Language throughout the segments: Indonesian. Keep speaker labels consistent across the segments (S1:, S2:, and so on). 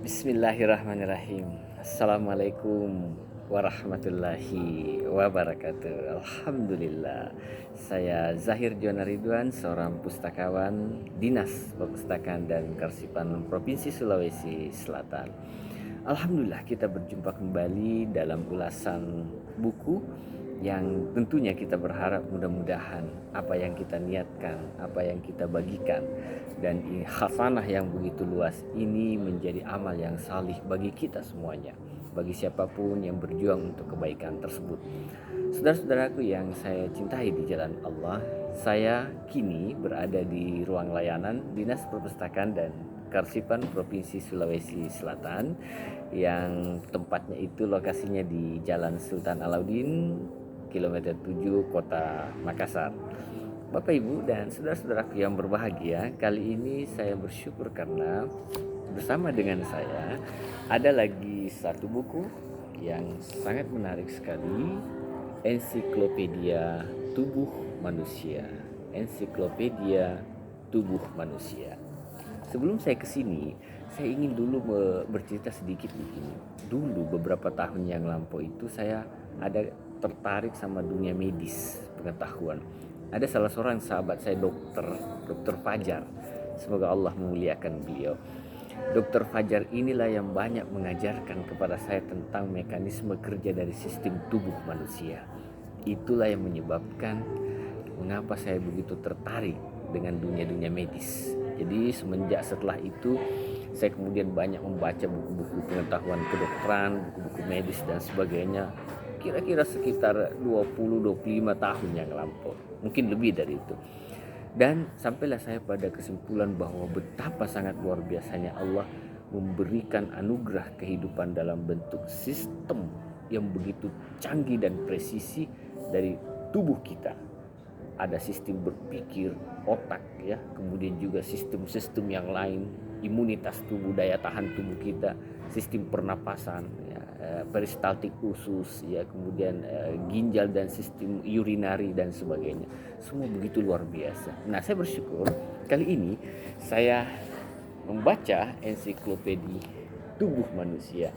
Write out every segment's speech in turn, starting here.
S1: Bismillahirrahmanirrahim. Assalamualaikum warahmatullahi wabarakatuh. Alhamdulillah. Saya Zahir Jona Ridwan, seorang pustakawan Dinas Perpustakaan dan Kearsipan Provinsi Sulawesi Selatan. Alhamdulillah kita berjumpa kembali dalam ulasan buku yang tentunya kita berharap mudah-mudahan apa yang kita niatkan, apa yang kita bagikan dan khasanah yang begitu luas ini menjadi amal yang salih bagi kita semuanya, bagi siapapun yang berjuang untuk kebaikan tersebut. Saudara-saudaraku yang saya cintai di jalan Allah, saya kini berada di ruang layanan Dinas Perpustakaan dan Kearsipan Provinsi Sulawesi Selatan yang tempatnya itu lokasinya di Jalan Sultan Alauddin, kilometer 7, Kota Makassar. Bapak, Ibu, dan saudara-saudaraku yang berbahagia, kali ini saya bersyukur karena bersama dengan saya ada lagi satu buku yang sangat menarik sekali, Ensiklopedia Tubuh Manusia. Ensiklopedia Tubuh Manusia. Sebelum saya kesini, saya ingin dulu bercerita sedikit begini. Dulu beberapa tahun yang lampau itu saya ada tertarik sama dunia medis, pengetahuan. Ada salah seorang sahabat saya, dokter Fajar. Semoga Allah memuliakan beliau. Dokter Fajar inilah yang banyak mengajarkan kepada saya tentang mekanisme kerja dari sistem tubuh manusia. Itulah yang menyebabkan mengapa saya begitu tertarik dengan dunia medis. Jadi semenjak setelah itu saya kemudian banyak membaca buku-buku pengetahuan kedokteran, buku-buku medis dan sebagainya. Kira-kira sekitar 20-25 tahun yang lampau, mungkin lebih dari itu. Dan sampailah saya pada kesimpulan bahwa betapa sangat luar biasanya Allah memberikan anugerah kehidupan dalam bentuk sistem yang begitu canggih dan presisi dari tubuh kita. Ada sistem berpikir, otak ya, kemudian juga sistem-sistem yang lain, imunitas tubuh, daya tahan tubuh kita, sistem pernapasan ya, peristaltik usus ya, kemudian ginjal dan sistem urinari dan sebagainya. Semua begitu luar biasa. Nah, saya bersyukur kali ini saya membaca ensiklopedia tubuh manusia.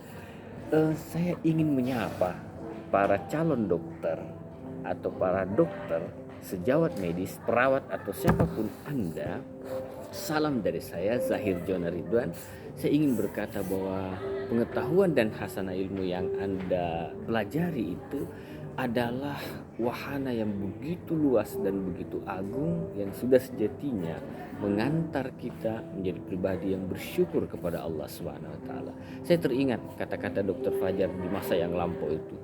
S1: Saya ingin menyapa para calon dokter atau para dokter, sejawat medis, perawat atau siapapun Anda. Salam dari saya, Zahir Jona Ridwan. Saya ingin berkata bahwa pengetahuan dan hasanah ilmu yang Anda pelajari itu adalah wahana yang begitu luas dan begitu agung yang sudah sejatinya mengantar kita menjadi pribadi yang bersyukur kepada Allah SWT. Saya teringat kata-kata Dr. Fajar di masa yang lampau itu.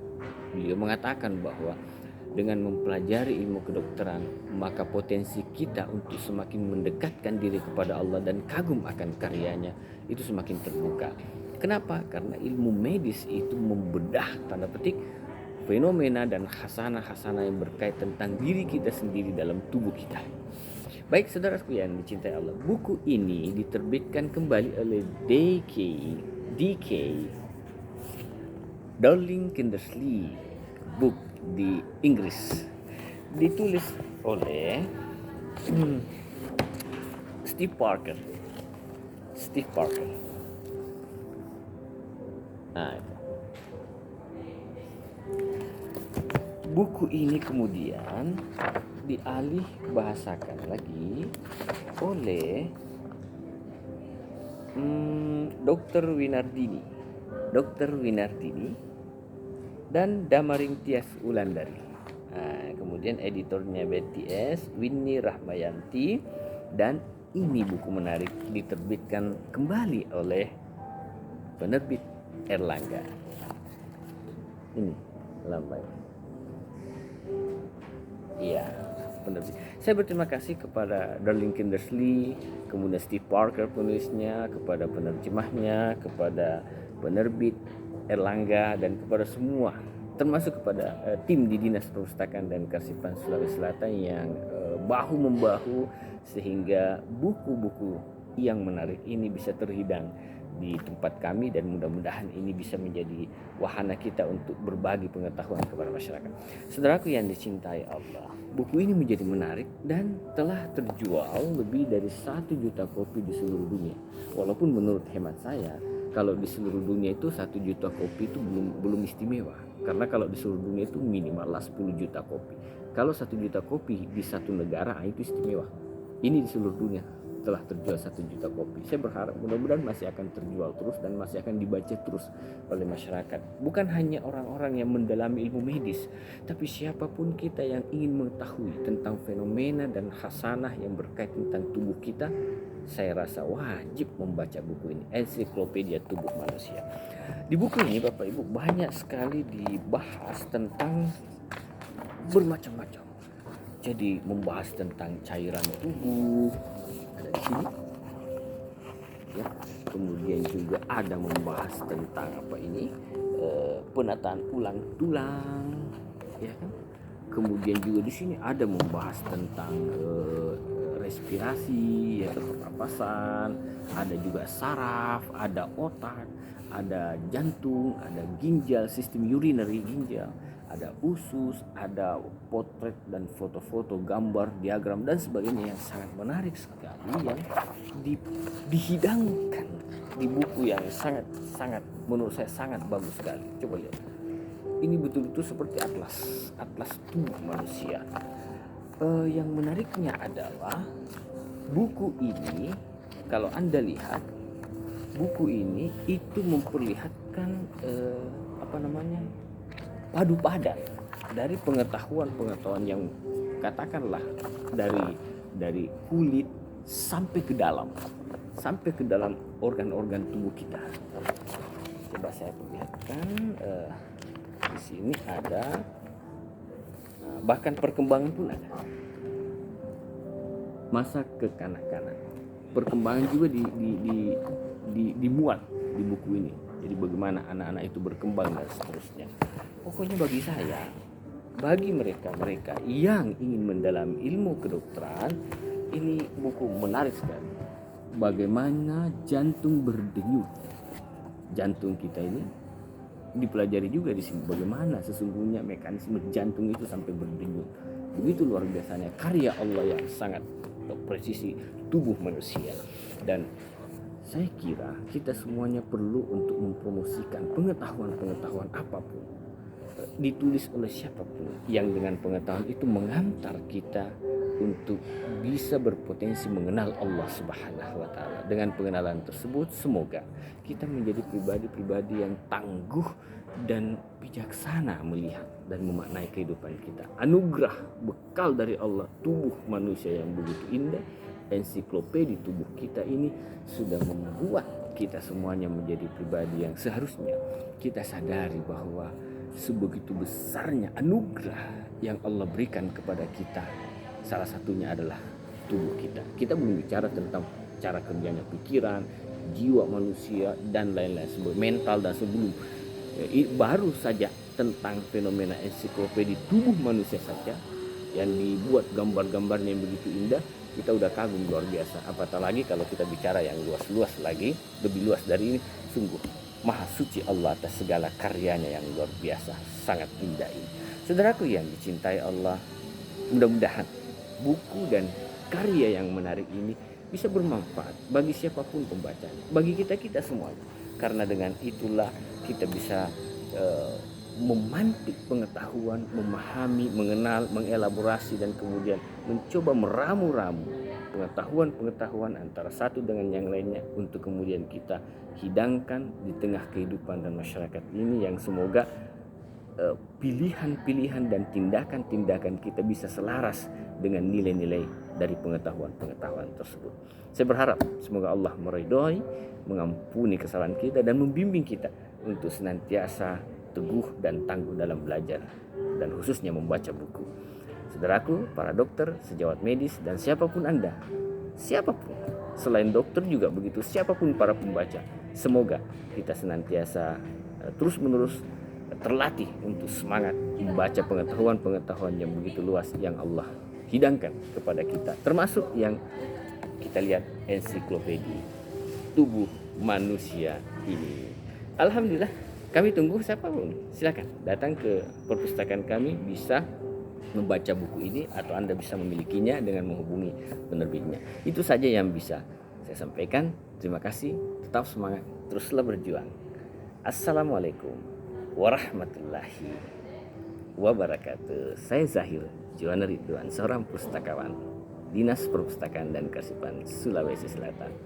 S1: Beliau mengatakan bahwa dengan mempelajari ilmu kedokteran, maka potensi kita untuk semakin mendekatkan diri kepada Allah dan kagum akan karyanya itu semakin terbuka. Kenapa? Karena ilmu medis itu membedah, tanda petik, fenomena dan hasanah-hasanah yang berkait tentang diri kita sendiri dalam tubuh kita. Baik saudaraku yang dicintai Allah, buku ini diterbitkan kembali oleh DK Darling Kindersley Book di Inggris, ditulis oleh Steve Parker. Nah, buku ini kemudian dialih bahasakan lagi oleh Dr. Winardini dan Damaring Tias Wulandari. Nah, kemudian editornya Betty S, Winnie Rahmayanti, dan ini buku menarik diterbitkan kembali oleh penerbit Erlangga. Ini lambai. Iya, penerbit. Saya berterima kasih kepada Darling Kindersley, kemudian Steve Parker penulisnya, kepada penerjemahnya, kepada penerbit Erlangga, dan kepada semua, termasuk kepada tim di Dinas Perpustakaan dan Kearsipan Sulawesi Selatan yang bahu-membahu sehingga buku-buku yang menarik ini bisa terhidang di tempat kami, dan mudah-mudahan ini bisa menjadi wahana kita untuk berbagi pengetahuan kepada masyarakat. Saudaraku yang dicintai Allah, buku ini menjadi menarik dan telah terjual lebih dari 1 juta kopi di seluruh dunia. Walaupun menurut hemat saya, Kalau di seluruh dunia itu 1 juta kopi itu belum istimewa. Karena kalau di seluruh dunia itu minimal 10 juta kopi. Kalau 1 juta kopi di satu negara itu istimewa. Ini di seluruh dunia telah terjual 1 juta kopi. Saya berharap mudah-mudahan masih akan terjual terus dan masih akan dibaca terus oleh masyarakat. Bukan hanya orang-orang yang mendalami ilmu medis, tapi siapapun kita yang ingin mengetahui tentang fenomena dan khasanah yang berkaitan tentang tubuh kita, saya rasa wajib membaca buku ini, Ensiklopedia Tubuh Manusia. Di buku ini Bapak Ibu banyak sekali dibahas tentang bermacam-macam. Jadi membahas tentang cairan tubuh, ada di sini. Ya, kemudian juga ada membahas tentang penataan ulang tulang, ya kan? Kemudian juga di sini ada membahas tentang respirasi, ya, pernapasan, ada juga saraf, ada otak, ada jantung, ada ginjal, sistem urinary ginjal, ada usus, ada potret dan foto-foto, gambar, diagram dan sebagainya yang sangat menarik sekali yang dihidangkan di buku yang sangat menurut saya sangat bagus sekali. Coba lihat. Ini betul-betul seperti atlas tubuh manusia. Yang menariknya adalah buku ini, kalau Anda lihat, buku ini itu memperlihatkan padu padan dari pengetahuan yang katakanlah dari kulit sampai ke dalam organ-organ tubuh kita. Coba saya perlihatkan, di sini ada, bahkan perkembangan pun ada. Masa kekanak-kanak, perkembangan juga dimuat di buku ini. Jadi bagaimana anak-anak itu berkembang dan seterusnya. Pokoknya bagi mereka yang ingin mendalami ilmu kedokteran, ini buku menarik sekali. Bagaimana jantung berdenyut. Jantung kita ini dipelajari juga di sini, bagaimana sesungguhnya mekanisme jantung itu sampai berdenyut. Begitu luar biasanya karya Allah yang sangat presisi tubuh manusia. Dan saya kira kita semuanya perlu untuk mempromosikan pengetahuan apapun, ditulis oleh siapapun yang dengan pengetahuan itu mengantar kita untuk bisa berpotensi mengenal Allah Subhanahu wa Ta'ala. Dengan pengenalan tersebut, semoga kita menjadi pribadi-pribadi yang tangguh dan bijaksana melihat dan memaknai kehidupan kita. Anugerah bekal dari Allah, tubuh manusia yang begitu indah, ensiklopedia tubuh kita ini sudah membuat kita semuanya menjadi pribadi yang seharusnya kita sadari bahwa sebegitu besarnya anugerah yang Allah berikan kepada kita. Salah satunya adalah tubuh kita. Kita belum bicara tentang cara kerjanya pikiran, jiwa manusia dan lain-lain, mental dan sebelum. Baru saja tentang fenomena ensiklopedia tubuh manusia saja yang dibuat gambar-gambarnya yang begitu indah, kita udah kagum luar biasa. Apatah lagi kalau kita bicara yang luas-luas lagi, lebih luas dari ini, sungguh maha suci Allah atas segala karyanya yang luar biasa, sangat indah ini. Saudaraku yang dicintai Allah, mudah-mudahan buku dan karya yang menarik ini bisa bermanfaat bagi siapapun pembacanya, bagi kita semuanya. Karena dengan itulah kita bisa memantik pengetahuan, memahami, mengenal, mengelaborasi dan kemudian mencoba meramu-ramu pengetahuan antara satu dengan yang lainnya untuk kemudian kita hidangkan di tengah kehidupan dan masyarakat ini, yang semoga pilihan-pilihan dan tindakan-tindakan kita bisa selaras dengan nilai-nilai dari pengetahuan tersebut. Saya berharap semoga Allah meridhai, mengampuni kesalahan kita dan membimbing kita untuk senantiasa teguh dan tangguh dalam belajar dan khususnya membaca buku. Saudaraku, para dokter, sejawat medis dan siapapun Anda, siapapun selain dokter juga begitu, siapapun para pembaca, semoga kita senantiasa terus-menerus terlatih untuk semangat membaca pengetahuan yang begitu luas yang Allah hidangkan kepada kita, termasuk yang kita lihat ensiklopedia tubuh manusia ini. Alhamdulillah, kami tunggu siapapun, silakan datang ke perpustakaan kami, bisa membaca buku ini atau Anda bisa memilikinya dengan menghubungi penerbitnya. Itu saja yang bisa saya sampaikan. Terima kasih, tetap semangat. teruslah berjuang. Assalamualaikum warahmatullahi wabarakatuh. Saya Zahir Juwana Ridwan, seorang pustakawan, Dinas Perpustakaan dan Kearsipan Sulawesi Selatan.